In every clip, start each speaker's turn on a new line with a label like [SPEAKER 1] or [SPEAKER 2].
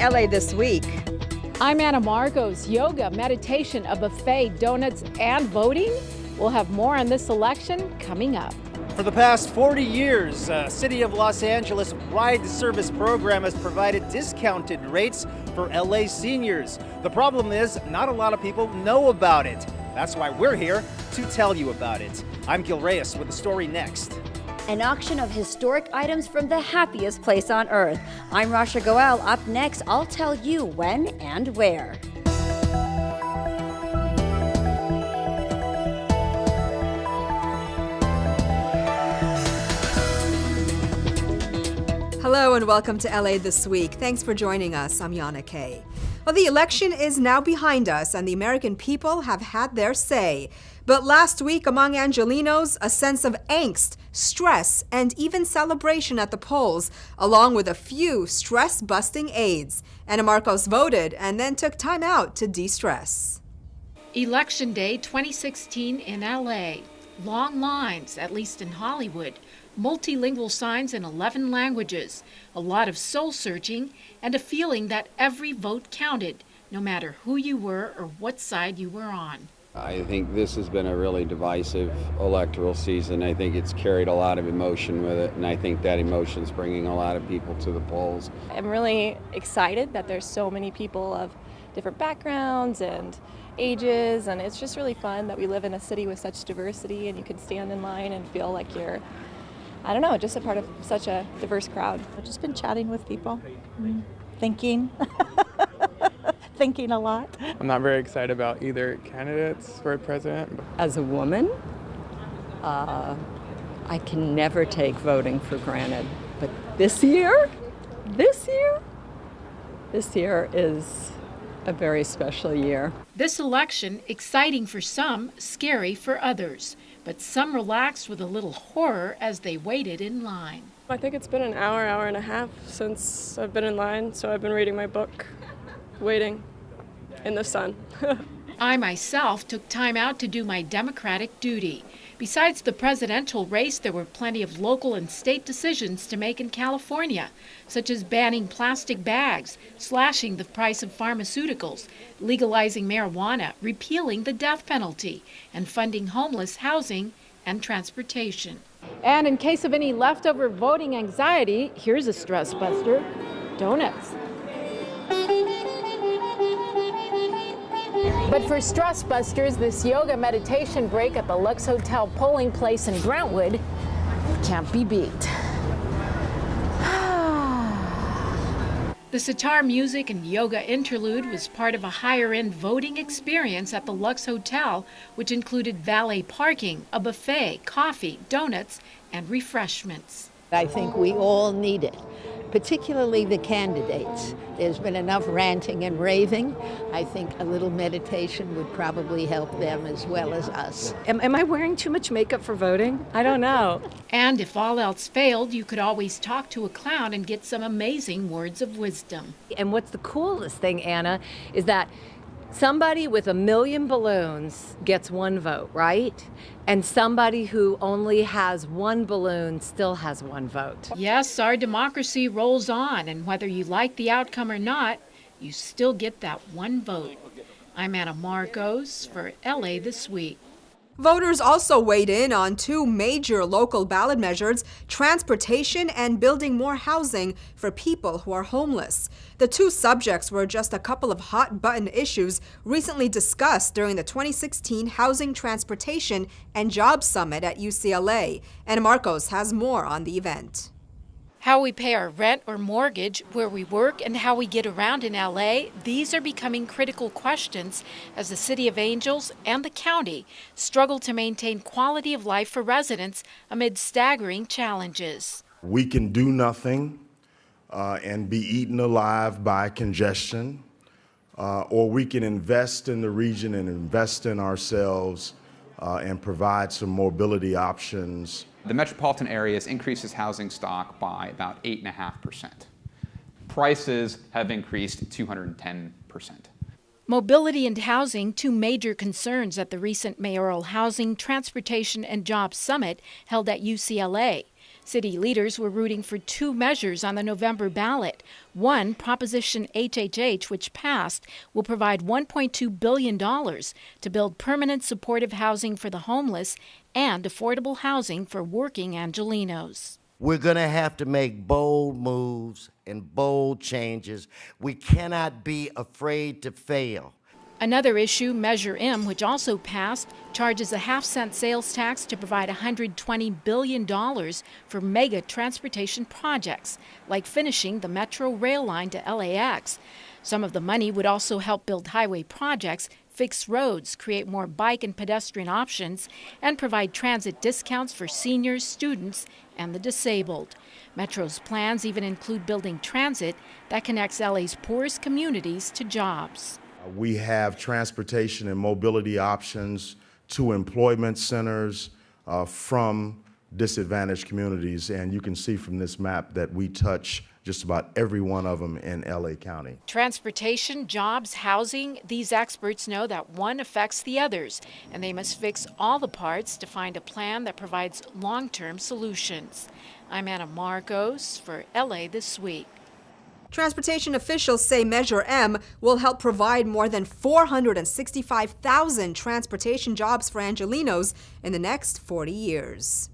[SPEAKER 1] LA This Week.
[SPEAKER 2] I'm Anna Marcos. Yoga, meditation, a buffet, donuts, and voting? We'll have more on this election coming up.
[SPEAKER 3] For the past 40 years, City of Los Angeles Ride Service program has provided discounted rates for LA seniors. The problem is not a lot of people know about it. That's why we're here to tell you about it. I'm Gil Reyes with the story next.
[SPEAKER 4] An auction of historic items from the happiest place on earth. I'm Rasha Goel. Up next, I'll tell you when and where.
[SPEAKER 1] Hello and welcome to LA This Week. Thanks for joining us. I'm Yana Kay. Well, the election is now behind us and the American people have had their say. But last week among Angelenos, a sense of angst, stress, and even celebration at the polls, along with a few stress-busting aides. Anna Marcos voted and then took time out to de-stress.
[SPEAKER 2] Election Day 2016 in LA. Long lines, at least in Hollywood. Multilingual signs in 11 languages. A lot of soul-searching and a feeling that every vote counted, no matter who you were or what side you were on.
[SPEAKER 5] I think this has been a really divisive electoral season. I think it's carried a lot of emotion with it, and I think that emotion's bringing a lot of people to the polls.
[SPEAKER 6] I'm really excited that there's so many people of different backgrounds and ages, and it's just really fun that we live in a city with such diversity and you can stand in line and feel like you're, I don't know, just a part of such a diverse crowd.
[SPEAKER 7] I've just been chatting with people, thinking a lot.
[SPEAKER 8] I'm not very excited about either candidates for president.
[SPEAKER 9] As a woman, I can never take voting for granted. But this year is a very special year.
[SPEAKER 2] This election, exciting for some, scary for others. But some relaxed with a little horror as they waited in line.
[SPEAKER 6] I think it's been an hour and a half since I've been in line, so I've been reading my book, waiting in the sun.
[SPEAKER 2] I myself took time out to do my democratic duty. Besides the presidential race, there were plenty of local and state decisions to make in California, such as banning plastic bags, slashing the price of pharmaceuticals, legalizing marijuana, repealing the death penalty, and funding homeless housing and transportation. And in case of any leftover voting anxiety, here's a stress buster: donuts. But for stress busters, this yoga meditation break at the Lux Hotel polling place in Brentwood can't be beat. The sitar music and yoga interlude was part of a higher-end voting experience at the Lux Hotel, which included valet parking, a buffet, coffee, donuts, and refreshments.
[SPEAKER 10] I think we all need it, particularly the candidates. There's been enough ranting and raving. I think a little meditation would probably help them as well as us.
[SPEAKER 9] Am I wearing too much makeup for voting? I don't know.
[SPEAKER 2] And if all else failed, you could always talk to a clown and get some amazing words of wisdom.
[SPEAKER 11] And what's the coolest thing, Anna, is that somebody with 1 million balloons gets one vote, right? And somebody who only has one balloon still has one vote.
[SPEAKER 2] Yes, our democracy rolls on, and whether you like the outcome or not, you still get that one vote. I'm Anna Marcos for LA This Week.
[SPEAKER 1] Voters also weighed in on two major local ballot measures: transportation and building more housing for people who are homeless. The two subjects were just a couple of hot-button issues recently discussed during the 2016 Housing, Transportation, and Jobs Summit at UCLA. Anna Marcos has more on the event.
[SPEAKER 2] How we pay our rent or mortgage, where we work, and how we get around in LA, these are becoming critical questions as the City of Angels and the county struggle to maintain quality of life for residents amid staggering challenges.
[SPEAKER 12] We can do nothing and be eaten alive by congestion, or we can invest in the region and invest in ourselves and provide some mobility options.
[SPEAKER 13] The metropolitan areas increases housing stock by about 8.5%. Prices have increased 210%.
[SPEAKER 2] Mobility and housing, two major concerns at the recent Mayoral Housing, Transportation, and Jobs Summit held at UCLA. City leaders were rooting for two measures on the November ballot. One, Proposition HHH, which passed, will provide $1.2 billion to build permanent supportive housing for the homeless and affordable housing for working Angelenos.
[SPEAKER 14] We're going to have to make bold moves and bold changes. We cannot be afraid to fail.
[SPEAKER 2] Another issue, Measure M, which also passed, charges a half-cent sales tax to provide $120 billion for mega transportation projects, like finishing the Metro rail line to LAX. Some of the money would also help build highway projects, fix roads, create more bike and pedestrian options, and provide transit discounts for seniors, students, and the disabled. Metro's plans even include building transit that connects LA's poorest communities to jobs.
[SPEAKER 12] We have transportation and mobility options to employment centers from disadvantaged communities, and you can see from this map that we touch just about every one of them in LA County.
[SPEAKER 2] Transportation, jobs, housing, these experts know that one affects the others, and they must fix all the parts to find a plan that provides long-term solutions. I'm Anna Marcos for LA This Week.
[SPEAKER 1] Transportation officials say Measure M will help provide more than 465,000 transportation jobs for Angelenos in the next 40 years.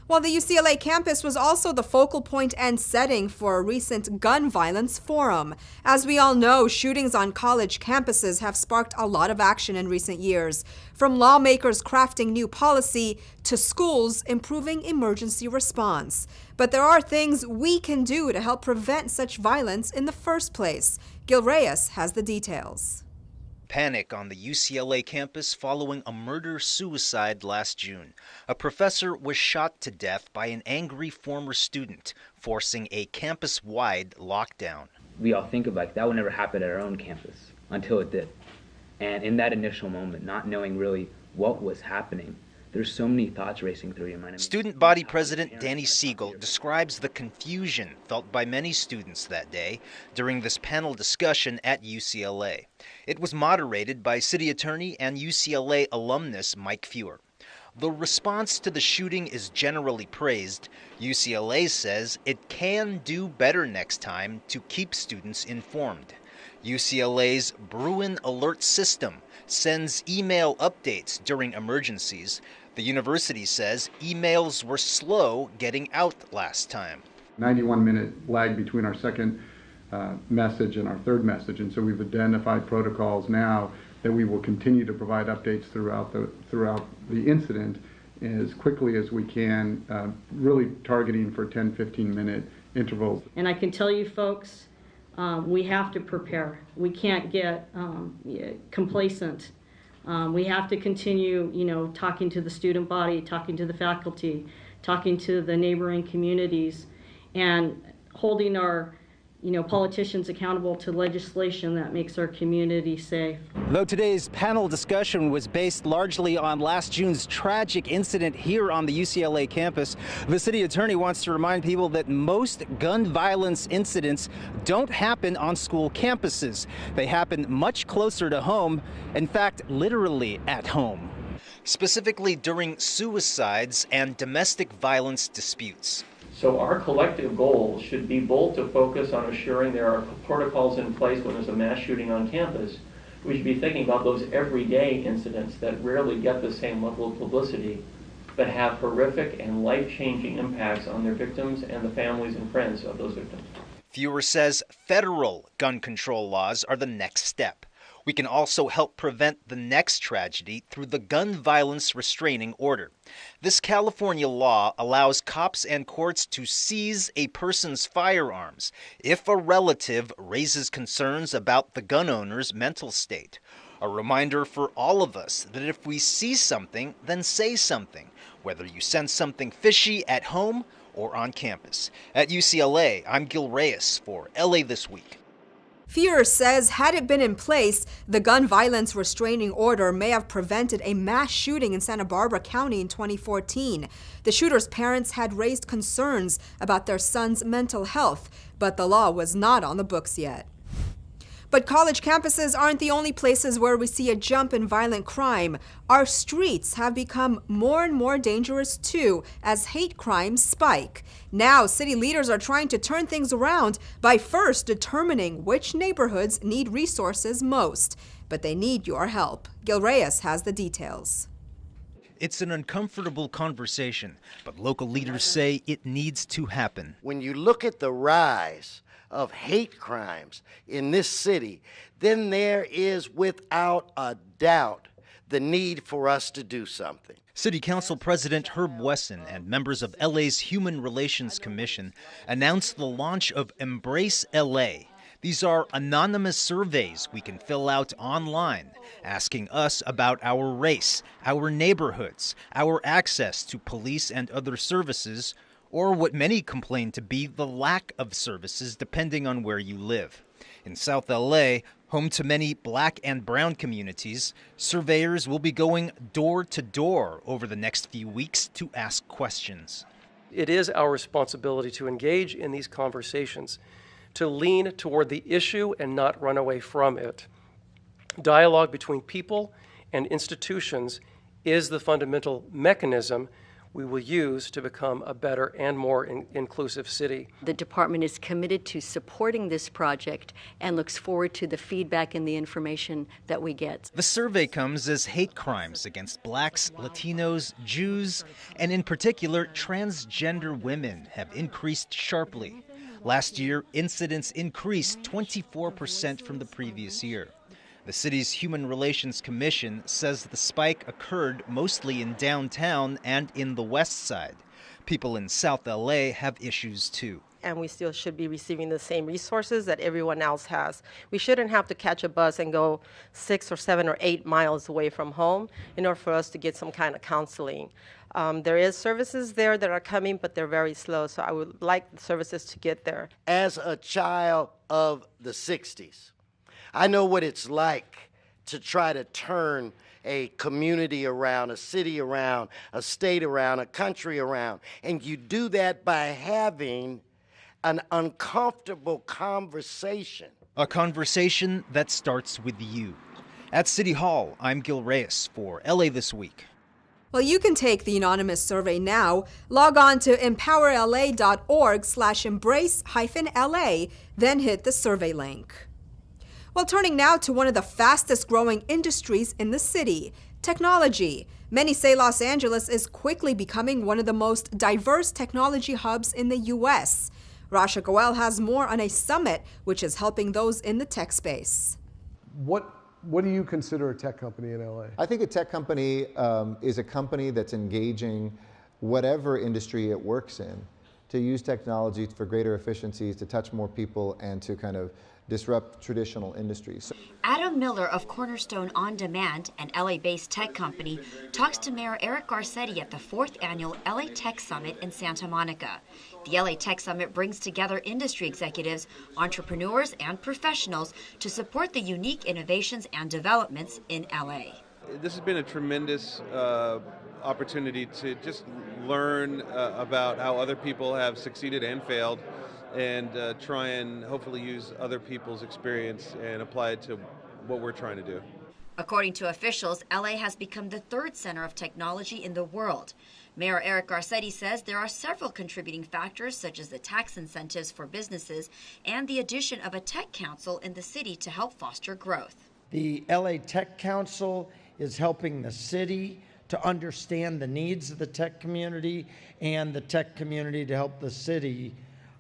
[SPEAKER 1] Well, the UCLA campus was also the focal point and setting for a recent gun violence forum. As we all know, shootings on college campuses have sparked a lot of action in recent years, from lawmakers crafting new policy to schools improving emergency response. But there are things we can do to help prevent such violence in the first place. Gil Reyes has the details.
[SPEAKER 15] Panic on the UCLA campus following a murder-suicide last June. A professor was shot to death by an angry former student, forcing a campus-wide lockdown.
[SPEAKER 16] We all think of that would never happen at our own campus until it did. And in that initial moment, not knowing really what was happening, there's so many thoughts racing through your mind.
[SPEAKER 15] Student body president Danny Siegel describes the confusion felt by many students that day during this panel discussion at UCLA. It was moderated by city attorney and UCLA alumnus Mike Fewer. The response to the shooting is generally praised. UCLA says it can do better next time to keep students informed. UCLA's Bruin Alert System sends email updates during emergencies. The university says emails were slow getting out last time.
[SPEAKER 17] 91-minute lag between our second message and our third message, and so we've identified protocols now that we will continue to provide updates throughout the incident as quickly as we can, really targeting for 10-15-minute intervals.
[SPEAKER 18] And I can tell you folks, we have to prepare. We can't get complacent. We have to continue, talking to the student body, talking to the faculty, talking to the neighboring communities, and holding our politicians accountable to legislation that makes our community safe.
[SPEAKER 3] Though today's panel discussion was based largely on last June's tragic incident here on the UCLA campus, the city attorney wants to remind people that most gun violence incidents don't happen on school campuses. They happen much closer to home, in fact, literally at home.
[SPEAKER 15] Specifically during suicides and domestic violence disputes.
[SPEAKER 19] So our collective goal should be both to focus on assuring there are protocols in place when there's a mass shooting on campus. We should be thinking about those everyday incidents that rarely get the same level of publicity, but have horrific and life-changing impacts on their victims and the families and friends of those victims.
[SPEAKER 15] Fewer says federal gun control laws are the next step. We can also help prevent the next tragedy through the Gun Violence Restraining Order. This California law allows cops and courts to seize a person's firearms if a relative raises concerns about the gun owner's mental state. A reminder for all of us that if we see something, then say something, whether you sense something fishy at home or on campus. At UCLA, I'm Gil Reyes for LA This Week.
[SPEAKER 1] Fewer says had it been in place, the gun violence restraining order may have prevented a mass shooting in Santa Barbara County in 2014. The shooter's parents had raised concerns about their son's mental health, but the law was not on the books yet. But college campuses aren't the only places where we see a jump in violent crime. Our streets have become more and more dangerous too as hate crimes spike. Now, city leaders are trying to turn things around by first determining which neighborhoods need resources most. But they need your help. Gil Reyes has the details.
[SPEAKER 15] It's an uncomfortable conversation, but local leaders say it needs to happen.
[SPEAKER 14] When you look at the rise of hate crimes in this city, then there is without a doubt the need for us to do something.
[SPEAKER 15] City Council President Herb Wesson and members of LA's Human Relations Commission announced the launch of Embrace LA. These are anonymous surveys we can fill out online, asking us about our race, our neighborhoods, our access to police and other services, or what many complain to be the lack of services depending on where you live. In South LA, home to many black and brown communities, surveyors will be going door to door over the next few weeks to ask questions.
[SPEAKER 20] It is our responsibility to engage in these conversations, to lean toward the issue and not run away from it. Dialogue between people and institutions is the fundamental mechanism we will use to become a better and more inclusive city.
[SPEAKER 21] The department is committed to supporting this project and looks forward to the feedback and the information that we get.
[SPEAKER 15] The survey comes as hate crimes against blacks, Latinos, Jews, and in particular, transgender women have increased sharply. Last year, incidents increased 24% from the previous year. The city's Human Relations Commission says the spike occurred mostly in downtown and in the West Side. People in South LA have issues too.
[SPEAKER 22] And we still should be receiving the same resources that everyone else has. We shouldn't have to catch a bus and go 6 or 7 or 8 miles away from home in order for us to get some kind of counseling. There is services there that are coming, but they're very slow, so I would like the services to get there.
[SPEAKER 14] As a child of the 60s, I know what it's like to try to turn a community around, a city around, a state around, a country around. And you do that by having an uncomfortable conversation.
[SPEAKER 15] A conversation that starts with you. At City Hall, I'm Gil Reyes for LA This Week.
[SPEAKER 1] Well, you can take the anonymous survey now. Log on to empowerla.org/embrace-LA, then hit the survey link. Well, turning now to one of the fastest growing industries in the city, technology. Many say Los Angeles is quickly becoming one of the most diverse technology hubs in the U.S. Rasha Goel has more on a summit which is helping those in the tech space.
[SPEAKER 23] What do you consider a tech company in LA?
[SPEAKER 24] I think a tech company is a company that's engaging whatever industry it works in to use technology for greater efficiencies, to touch more people, and to kind of disrupt traditional industries.
[SPEAKER 4] Adam Miller of Cornerstone On Demand, an LA-based tech company, talks to Mayor Eric Garcetti at the 4th annual LA Tech Summit in Santa Monica. The LA Tech Summit brings together industry executives, entrepreneurs, and professionals to support the unique innovations and developments in LA.
[SPEAKER 25] This has been a tremendous opportunity to just learn about how other people have succeeded and failed, and try and hopefully use other people's experience and apply it to what we're trying to do.
[SPEAKER 4] According to officials, LA has become the 3rd center of technology in the world. Mayor Eric Garcetti says there are several contributing factors, such as the tax incentives for businesses and the addition of a tech council in the city to help foster growth.
[SPEAKER 26] The LA Tech Council is helping the city to understand the needs of the tech community, and the tech community to help the city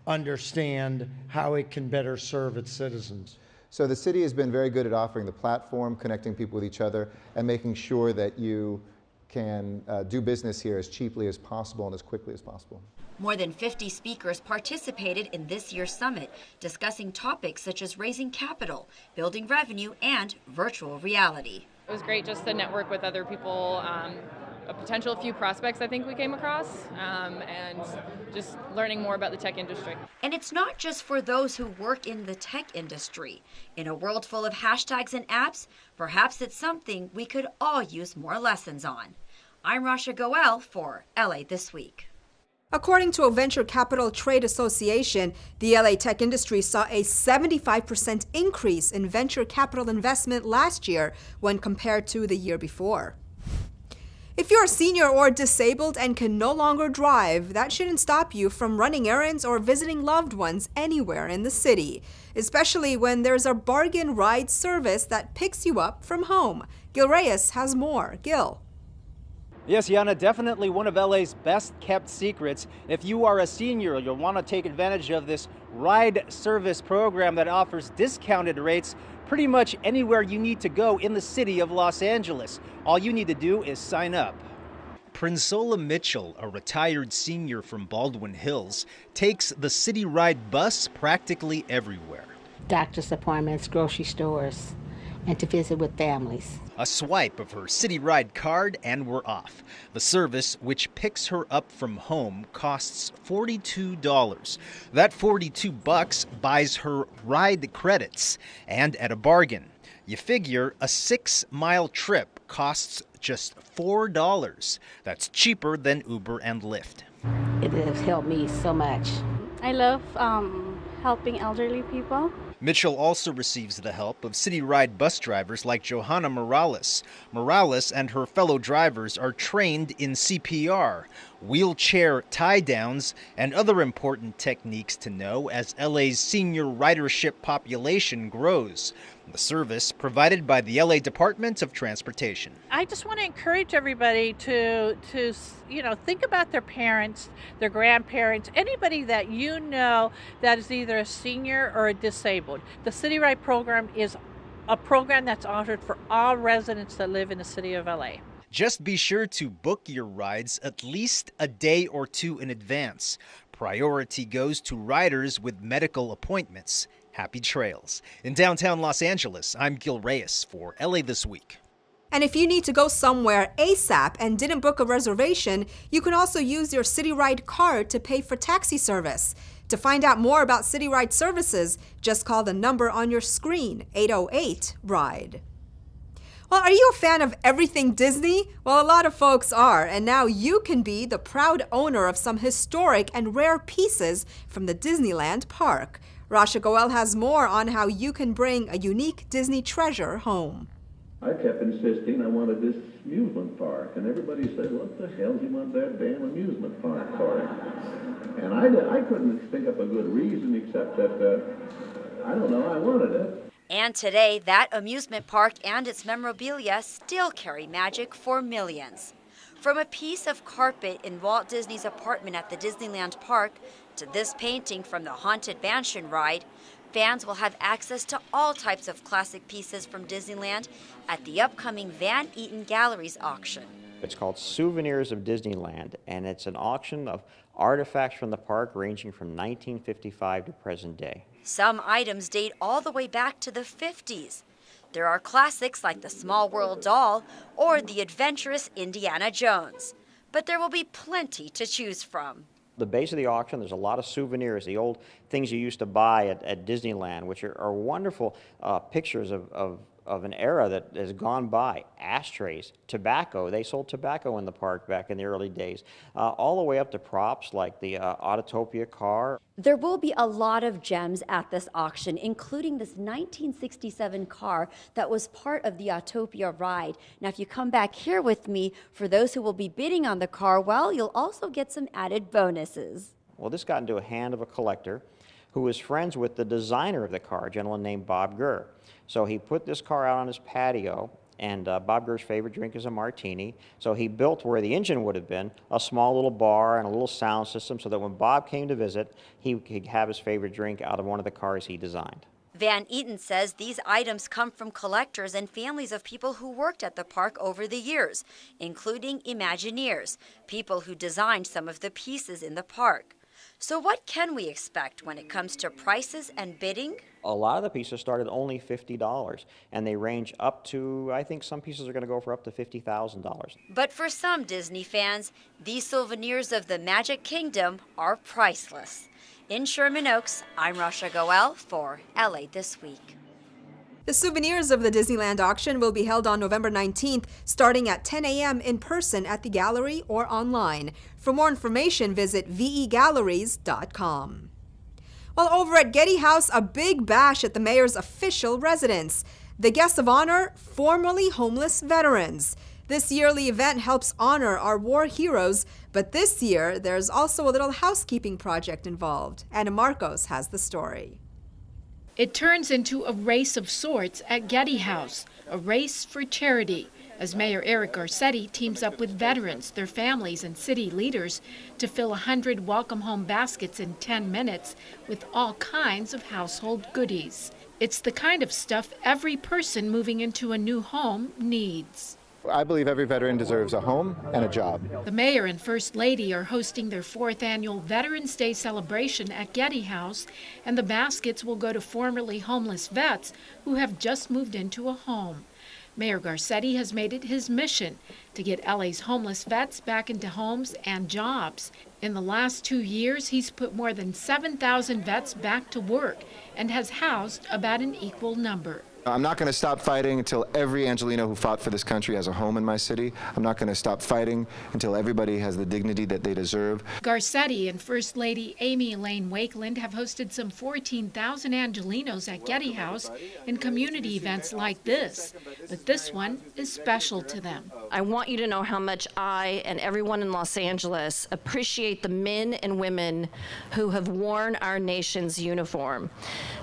[SPEAKER 26] understand how it can better serve its citizens.
[SPEAKER 24] So the city has been very good at offering the platform, connecting people with each other, and making sure that you can do business here as cheaply as possible and as quickly as possible.
[SPEAKER 4] More than 50 speakers participated in this year's summit, discussing topics such as raising capital, building revenue, and virtual reality.
[SPEAKER 27] It was great just to network with other people, a potential few prospects I think we came across, and just learning more about the tech industry.
[SPEAKER 4] And it's not just for those who work in the tech industry. In a world full of hashtags and apps, perhaps it's something we could all use more lessons on. I'm Rasha Goel for LA This Week.
[SPEAKER 1] According to a venture capital trade association, the LA tech industry saw a 75% increase in venture capital investment last year when compared to the year before. If you're a senior or disabled and can no longer drive, that shouldn't stop you from running errands or visiting loved ones anywhere in the city, especially when there's a bargain ride service that picks you up from home. Gil Reyes has more. Gil.
[SPEAKER 3] Yes, Yana, definitely one of LA's best kept secrets. If you are a senior, you'll want to take advantage of this ride service program that offers discounted rates pretty much anywhere you need to go in the city of Los Angeles. All you need to do is sign up.
[SPEAKER 15] Prinsola Mitchell, a retired senior from Baldwin Hills, takes the Cityride bus practically everywhere.
[SPEAKER 5] Doctor's appointments, grocery stores, and to visit with families.
[SPEAKER 15] A swipe of her Cityride card and we're off. The service, which picks her up from home, costs $42. That $42 buys her ride credits, and at a bargain. You figure a 6-mile trip costs just $4. That's cheaper than Uber and Lyft.
[SPEAKER 5] It has helped me so much.
[SPEAKER 6] I love helping elderly people.
[SPEAKER 15] Mitchell also receives the help of Cityride bus drivers like Johanna Morales. Morales and her fellow drivers are trained in CPR, wheelchair tie-downs, and other important techniques to know as LA's senior ridership population grows. The service provided by the LA Department of Transportation.
[SPEAKER 7] I just want to encourage everybody to think about their parents, their grandparents, anybody that you know that is either a senior or a disabled. The Cityride program is a program that's offered for all residents that live in the city of LA.
[SPEAKER 15] Just be sure to book your rides at least a day or two in advance. Priority goes to riders with medical appointments. Happy trails. In downtown Los Angeles, I'm Gil Reyes for LA This Week.
[SPEAKER 1] And if you need to go somewhere ASAP and didn't book a reservation, you can also use your Cityride card to pay for taxi service. To find out more about Cityride services, just call the number on your screen, 808-RIDE. Well, are you a fan of everything Disney? Well, a lot of folks are, and now you can be the proud owner of some historic and rare pieces from the Disneyland park. Rasha Goel has more on how you can bring a unique Disney treasure home.
[SPEAKER 8] I kept insisting I wanted this amusement park, and everybody said, what the hell do you want that damn amusement park for? And I couldn't think up a good reason except that, I don't know, I wanted it.
[SPEAKER 4] And today, that amusement park and its memorabilia still carry magic for millions. From a piece of carpet in Walt Disney's apartment at the Disneyland park to this painting from the Haunted Mansion ride, fans will have access to all types of classic pieces from Disneyland at the upcoming Van Eaton Gallery's auction.
[SPEAKER 9] It's called Souvenirs of Disneyland, and it's an auction of artifacts from the park ranging from 1955 to present day.
[SPEAKER 4] Some items date all the way back to the 50s. There are classics like the Small World doll or the adventurous Indiana Jones. But there will be plenty to choose from.
[SPEAKER 9] The base of the auction, there's a lot of souvenirs, the old things you used to buy at Disneyland, which are wonderful pictures of an era that has gone by. Ashtrays, tobacco, they sold tobacco in the park back in the early days, all the way up to props like the Autotopia car.
[SPEAKER 4] There will be a lot of gems at this auction, including this 1967 car that was part of the Autopia ride. Now, if you come back here with me, for those who will be bidding on the car, well, you'll also get some added bonuses.
[SPEAKER 9] Well, this got into a hand of a collector who was friends with the designer of the car, a gentleman named Bob Gurr. So he put this car out on his patio, and Bob Gurr's favorite drink is a martini. So he built where the engine would have been a small little bar and a little sound system so that when Bob came to visit, he could have his favorite drink out of one of the cars he designed.
[SPEAKER 4] Van Eaton says these items come from collectors and families of people who worked at the park over the years, including Imagineers, people who designed some of the pieces in the park. So what can we expect when it comes to prices and bidding?
[SPEAKER 9] A lot of the pieces started only $50, and they range up to, I think some pieces are going to go for up to $50,000.
[SPEAKER 4] But for some Disney fans, these souvenirs of the Magic Kingdom are priceless. In Sherman Oaks, I'm Rasha Goel for LA This Week.
[SPEAKER 1] The souvenirs of the Disneyland auction will be held on November 19th, starting at 10 a.m. in person at the gallery or online. For more information, visit vegalleries.com. Well, over at Getty House, a big bash at the mayor's official residence. The guests of honor, formerly homeless veterans. This yearly event helps honor our war heroes, but this year there's also a little housekeeping project involved. Anna Marcos has the story.
[SPEAKER 2] It turns into a race of sorts at Getty House, a race for charity, as Mayor Eric Garcetti teams up with veterans, their families, and city leaders to fill 100 welcome home baskets in 10 minutes with all kinds of household goodies. It's the kind of stuff every person moving into a new home needs.
[SPEAKER 24] I believe every veteran deserves a home and a job.
[SPEAKER 2] The mayor and first lady are hosting their 4th annual Veterans Day celebration at Getty House, and the baskets will go to formerly homeless vets who have just moved into a home. Mayor Garcetti has made it his mission to get LA's homeless vets back into homes and jobs. In the last 2 years, he's put more than 7,000 vets back to work and has housed about an equal number.
[SPEAKER 24] I'm not going to stop fighting until every Angelino who fought for this country has a home in my city. I'm not going to stop fighting until everybody has the dignity that they deserve.
[SPEAKER 2] Garcetti and First Lady Amy Elaine Wakeland have hosted some 14,000 Angelinos at Getty House in community events like this, but this one is special to them.
[SPEAKER 10] I want you to know how much I and everyone in Los Angeles appreciate the men and women who have worn our nation's uniform,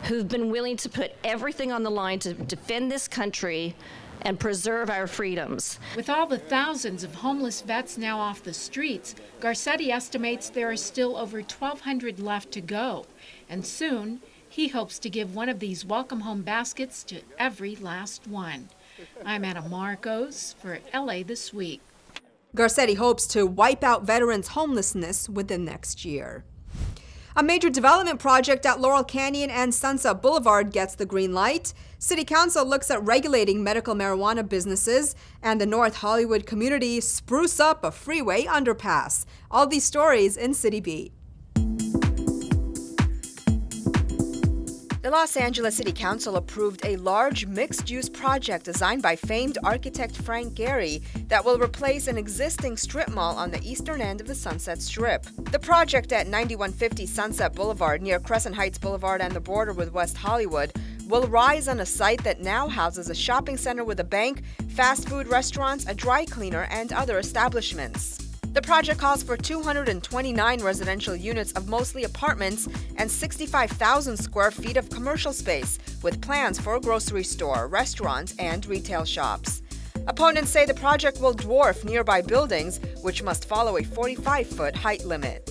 [SPEAKER 10] who've been willing to put everything on the line to defend this country and preserve our freedoms.
[SPEAKER 2] With all the thousands of homeless vets now off the streets, Garcetti estimates there are still over 1,200 left to go, and soon he hopes to give one of these welcome home baskets to every last one. I'm Anna Marcos for LA This Week.
[SPEAKER 1] Garcetti hopes to wipe out veterans' homelessness within next year. A major development project at Laurel Canyon and Sunset Boulevard gets the green light. City Council looks at regulating medical marijuana businesses, and the North Hollywood community spruce up a freeway underpass. All these stories in Citybeat. The Los Angeles City Council approved a large mixed-use project designed by famed architect Frank Gehry that will replace an existing strip mall on the eastern end of the Sunset Strip. The project at 9150 Sunset Boulevard near Crescent Heights Boulevard and the border with West Hollywood will rise on a site that now houses a shopping center with a bank, fast food restaurants, a dry cleaner, and other establishments. The project calls for 229 residential units of mostly apartments and 65,000 square feet of commercial space, with plans for a grocery store, restaurant, and retail shops. Opponents say the project will dwarf nearby buildings, which must follow a 45-foot height limit.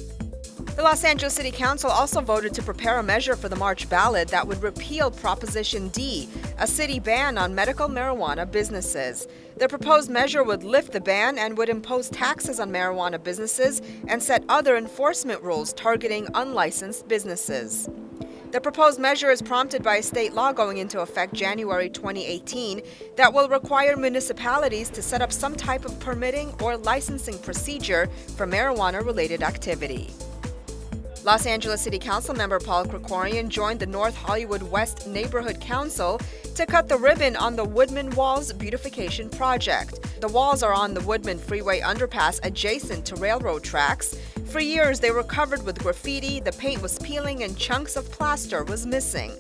[SPEAKER 1] The Los Angeles City Council also voted to prepare a measure for the March ballot that would repeal Proposition D, a city ban on medical marijuana businesses. The proposed measure would lift the ban and would impose taxes on marijuana businesses and set other enforcement rules targeting unlicensed businesses. The proposed measure is prompted by a state law going into effect January 2018 that will require municipalities to set up some type of permitting or licensing procedure for marijuana-related activity. Los Angeles City Council member Paul Krikorian joined the North Hollywood West Neighborhood Council to cut the ribbon on the Woodman Walls beautification project. The walls are on the Woodman Freeway underpass adjacent to railroad tracks. For years, they were covered with graffiti, the paint was peeling, and chunks of plaster was missing.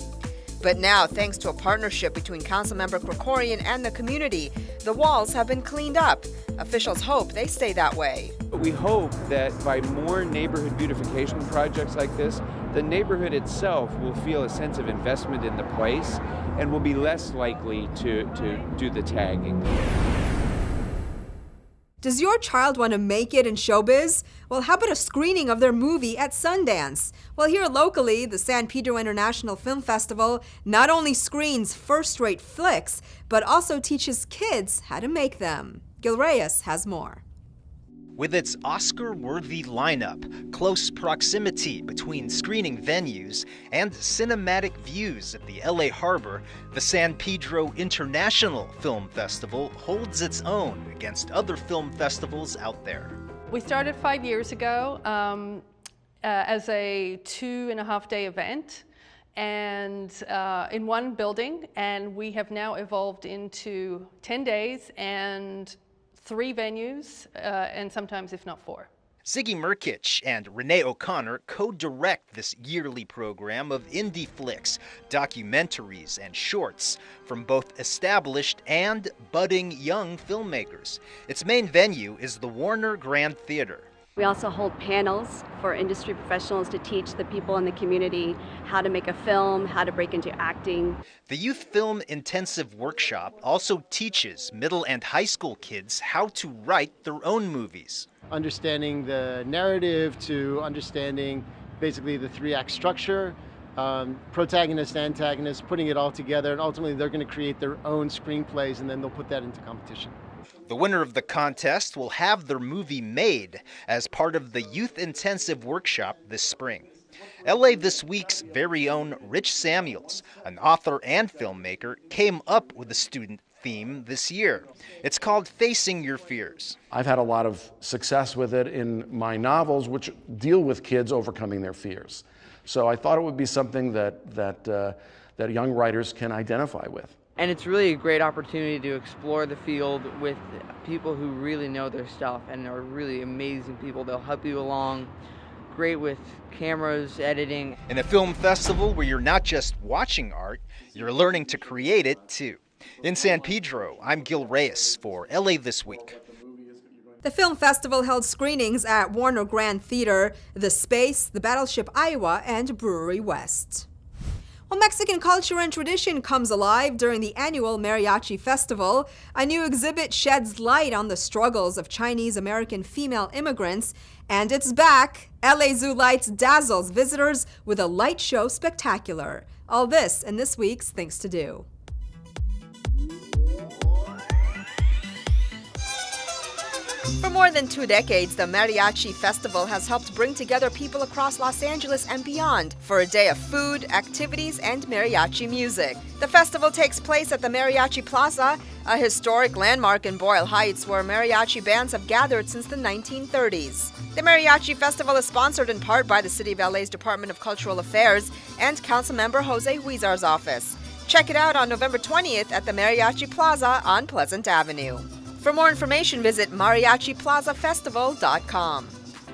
[SPEAKER 1] But now, thanks to a partnership between Councilmember Krikorian and the community, the walls have been cleaned up. Officials hope they stay that way.
[SPEAKER 11] We hope that by more neighborhood beautification projects like this, the neighborhood itself will feel a sense of investment in the place and will be less likely to do the tagging.
[SPEAKER 1] Does your child want to make it in showbiz? Well, how about a screening of their movie at Sundance? Well, here locally, the San Pedro International Film Festival not only screens first-rate flicks, but also teaches kids how to make them. Gil Reyes has more.
[SPEAKER 15] With its Oscar-worthy lineup, close proximity between screening venues, and cinematic views of the LA Harbor, the San Pedro International Film Festival holds its own against other film festivals out there.
[SPEAKER 12] We started 5 years ago as a 2.5-day event. and in one building, and we have now evolved into 10 days and 3 venues, and sometimes if not 4.
[SPEAKER 15] Ziggy Murkic and Renee O'Connor co-direct this yearly program of indie flicks, documentaries, and shorts from both established and budding young filmmakers. Its main venue is the Warner Grand Theater.
[SPEAKER 6] We also hold panels for industry professionals to teach the people in the community how to make a film, how to break into acting.
[SPEAKER 15] The Youth Film Intensive Workshop also teaches middle and high school kids how to write their own movies.
[SPEAKER 13] Understanding the narrative to understanding basically the 3-act structure, protagonist, antagonist, putting it all together, and ultimately they're going to create their own screenplays and then they'll put that into competition.
[SPEAKER 15] The winner of the contest will have their movie made as part of the Youth Intensive Workshop this spring. LA This Week's very own Rich Samuels, an author and filmmaker, came up with a student theme this year. It's called Facing Your Fears.
[SPEAKER 16] I've had a lot of success with it in my novels, which deal with kids overcoming their fears. So I thought it would be something that young writers can identify with.
[SPEAKER 17] And it's really a great opportunity to explore the field with people who really know their stuff and are really amazing people. They'll help you along. Great with cameras, editing.
[SPEAKER 15] In a film festival where you're not just watching art, you're learning to create it too. In San Pedro, I'm Gil Reyes for LA This Week.
[SPEAKER 1] The film festival held screenings at Warner Grand Theater, The Space, the Battleship Iowa, and Brewery West. Well, Mexican culture and tradition comes alive during the annual Mariachi Festival. A new exhibit sheds light on the struggles of Chinese-American female immigrants, and it's back. LA Zoo Lights dazzles visitors with a light show spectacular. All this in this week's Things to Do. For more than 2 decades, the Mariachi Festival has helped bring together people across Los Angeles and beyond for a day of food, activities, and mariachi music. The festival takes place at the Mariachi Plaza, a historic landmark in Boyle Heights where mariachi bands have gathered since the 1930s. The Mariachi Festival is sponsored in part by the City of LA's Department of Cultural Affairs and Councilmember Jose Huizar's office. Check it out on November 20th at the Mariachi Plaza on Pleasant Avenue. For more information, visit mariachiplazafestival.com.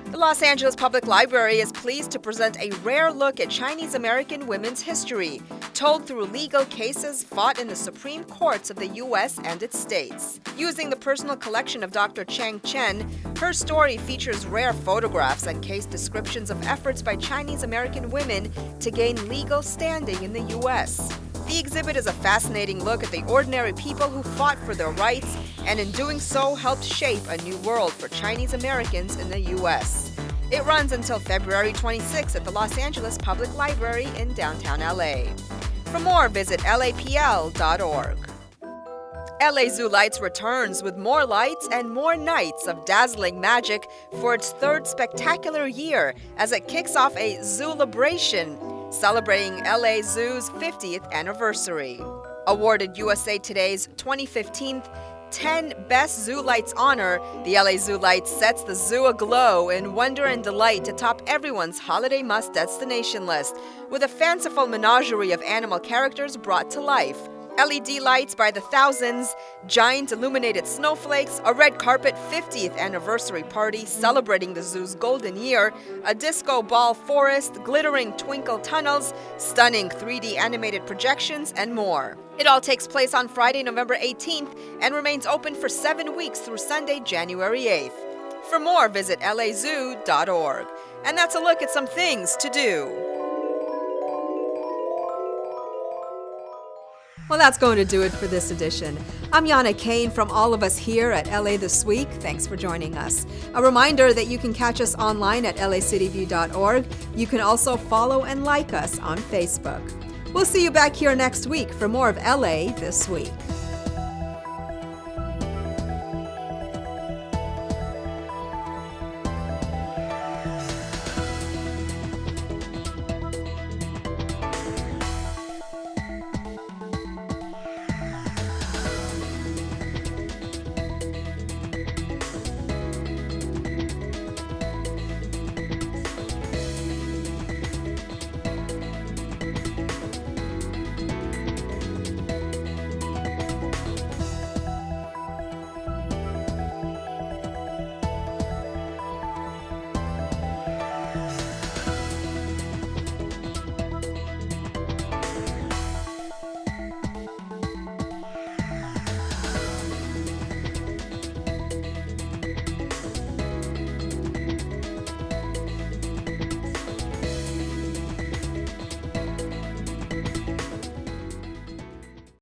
[SPEAKER 1] The Los Angeles Public Library is pleased to present a rare look at Chinese American women's history, told through legal cases fought in the Supreme Courts of the U.S. and its states. Using the personal collection of Dr. Chang Chen, her story features rare photographs and case descriptions of efforts by Chinese American women to gain legal standing in the U.S. The exhibit is a fascinating look at the ordinary people who fought for their rights and in doing so helped shape a new world for Chinese Americans in the U.S. It runs until February 26 at the Los Angeles Public Library in downtown LA. For more, visit lapl.org. LA Zoo Lights returns with more lights and more nights of dazzling magic for its 3rd spectacular year as it kicks off a Zoolabration, celebrating LA Zoo's 50th anniversary. Awarded USA Today's 2015 10 Best Zoo Lights honor, the LA Zoo Lights sets the zoo aglow in wonder and delight to top everyone's holiday must destination list with a fanciful menagerie of animal characters brought to life. LED lights by the thousands, giant illuminated snowflakes, a red carpet 50th anniversary party celebrating the zoo's golden year, a disco ball forest, glittering twinkle tunnels, stunning 3D animated projections, and more. It all takes place on Friday, November 18th and remains open for 7 weeks through Sunday, January 8th. For more, visit lazoo.org. And that's a look at some things to do. Well, that's going to do it for this edition. I'm Yana Kane from all of us here at LA This Week. Thanks for joining us. A reminder that you can catch us online at lacityview.org. You can also follow and like us on Facebook. We'll see you back here next week for more of LA This Week.